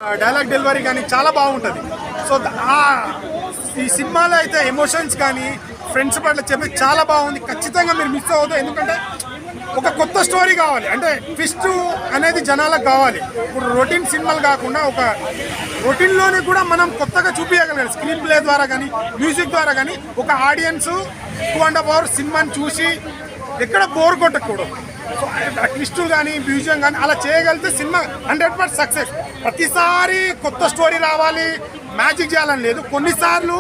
Dialogue delivery కానీ చాలా బాగుంటుంది. సో ఈ సినిమాలో అయితే ఎమోషన్స్ కానీ ఫ్రెండ్స్ పట్ల చెప్పి చాలా బాగుంది. ఖచ్చితంగా మీరు మిస్ అవ్వద్దు, ఎందుకంటే ఒక కొత్త స్టోరీ కావాలి, అంటే ట్విస్ట్ అనేది జనాలకు కావాలి. ఇప్పుడు రొటీన్ సినిమాలు కాకుండా ఒక రొటీన్లోనే కూడా మనం కొత్తగా చూపించగలిగాం స్క్రీన్ ప్లే ద్వారా కానీ మ్యూజిక్ ద్వారా కానీ. ఒక ఆడియన్స్ 2.5 hours సినిమాని చూసి ఎక్కడ బోర్ కొట్టకూడదు. సో ట్విస్ట్ కానీ మ్యూజియం కానీ అలా చేయగలిగితే సినిమా 100% సక్సెస్. ప్రతిసారి కొత్త స్టోరీ రావాలి, మ్యాజిక్ చేయాలని లేదు. కొన్నిసార్లు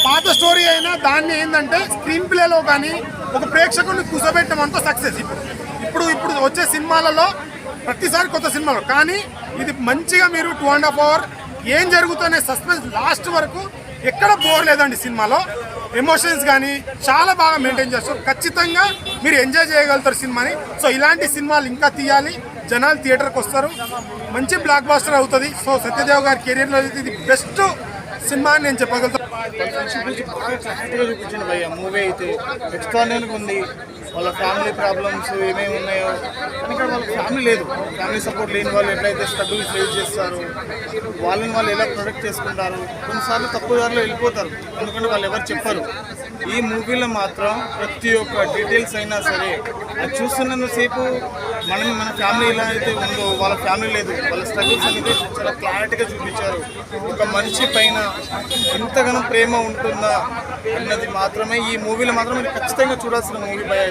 పాత స్టోరీ అయినా దాన్ని ఏంటంటే స్క్రీన్ ప్లేలో కానీ ఒక ప్రేక్షకుడిని కూర్చోబెట్టమంతా సక్సెస్. ఇప్పుడు వచ్చే సినిమాలలో ప్రతిసారి కొత్త సినిమాలు, కానీ ఇది మంచిగా మీరు 2.5 hours ఏం జరుగుతుందనే సస్పెన్స్ లాస్ట్ వరకు ఎక్కడ బోర్ లేదండి. సినిమాలో ఎమోషన్స్ కానీ చాలా బాగా మెయింటైన్ చేస్తారు. ఖచ్చితంగా మీరు ఎంజాయ్ చేయగలుగుతారు సినిమాని. సో ఇలాంటి సినిమాలు ఇంకా తీయాలి, జనాలు థియేటర్కి వస్తారు, మంచి బ్లాక్ బాస్టర్ అవుతుంది. సో సత్యదేవ్ గారి కెరీర్లో ఇది బెస్ట్ సినిమా అని నేను చెప్పగలుగుతాను. చూపించిన భయ్య మూవీ అయితే ఎక్స్ట్రాడినరీగా ఉంది. వాళ్ళ ఫ్యామిలీ ప్రాబ్లమ్స్ ఏమేమి ఉన్నాయో కానీ ఇక్కడ వాళ్ళకి ఫ్యామిలీ లేదు, ఫ్యామిలీ సపోర్ట్ లేని వాళ్ళు ఎట్లయితే స్ట్రగుల్ ఫేస్ చేస్తారు, వాళ్ళని వాళ్ళు ఎలా ప్రొటెక్ట్ చేసుకుంటారు, కొన్నిసార్లు తక్కువ దారిలో వెళ్ళిపోతారు, ఎందుకంటే వాళ్ళు ఎవరు చెప్పరు. ఈ మూవీలో మాత్రం ప్రతి ఒక్క డీటెయిల్స్ అయినా సరే అది చూస్తున్నంతసేపు మన ఫ్యామిలీ ఎలా అయితే ఉందో వాళ్ళ ఫ్యామిలీ లేదు, వాళ్ళ స్ట్రగుల్స్ అనేది చాలా క్లారిటీగా చూపించారు. ఒక మనిషి పైన ఎంతగానో ప్రేమ ఉంటుందా అన్నది మాత్రమే ఈ మూవీలో మాత్రం మీరు ఖచ్చితంగా చూడాల్సిన మూవీ భయ.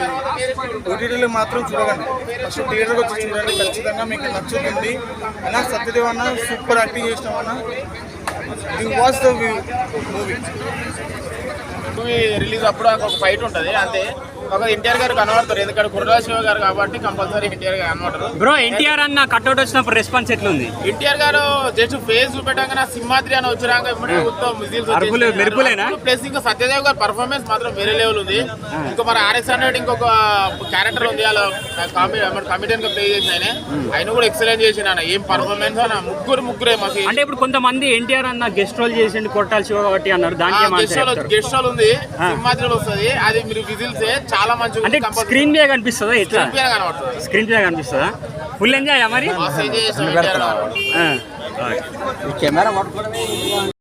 ఓటీటీలో మాత్రం చూడకండి, ఫస్ట్ థియేటర్కి వచ్చి చూడండి, ఖచ్చితంగా మీకు నచ్చుతుంది. అయినా సత్యదేవ్ అన్న సూపర్ యాక్టింగ్ చేసినాం అన్న. You watch the movie. Movie release అప్పుడు ఒక ఫైట్ ఉంటుంది అంతే. ఒక ఎన్టీఆర్ గారు కనబడతారు, ఎందుకంటే కుర్రాజ్ శివ గారు కాబట్టి కంపల్సరీ ఎన్టీఆర్ గారు కనబడతారు. బ్రో ఎన్టీఆర్ అన్న కట్అవుట్ వచ్చినప్పుడు రెస్పాన్స్ ఎట్లుంది? ఎన్టీఆర్ గారు జస్ట్ ఫేస్ చూపెట్టాక సింహాద్రి అని వచ్చినాక మెరుపులేనా? ప్లస్ ఇంకా సత్యదేవ్ గారి పర్ఫార్మెన్స్ మాత్రం వేరే లెవెల్ ఉంది. ఇంకా మరి RX-100 ఇంకొక క్యారెక్టర్ ఉంది, అలా కామెడియన్ గా ప్లే చేసిన ఆయన కూడా ఎక్సలెంట్ చేసిన ఏం పర్ఫార్మెన్స్ అన్న. ముగ్గురే మాకు. అంటే ఇప్పుడు కొంతమంది ఎన్టీఆర్ అన్న గెస్ట్ రోల్ చేసిండు కొట్టాలి శివ కాబట్టి అన్నారు, దానికి గెస్ట్ రోల్ ఉంది సింహాద్రిలో వస్తుంది. అది మీరు విజిల్స్ చాలా మంచిగా అంటే స్క్రీన్ ప్లే కనిపిస్తుందా? ఎట్లా స్క్రీన్ ప్లే కనిపిస్తుందా? ఫుల్ ఎంజాయ్ మరి ఎంజాయ్ చేస్తాం.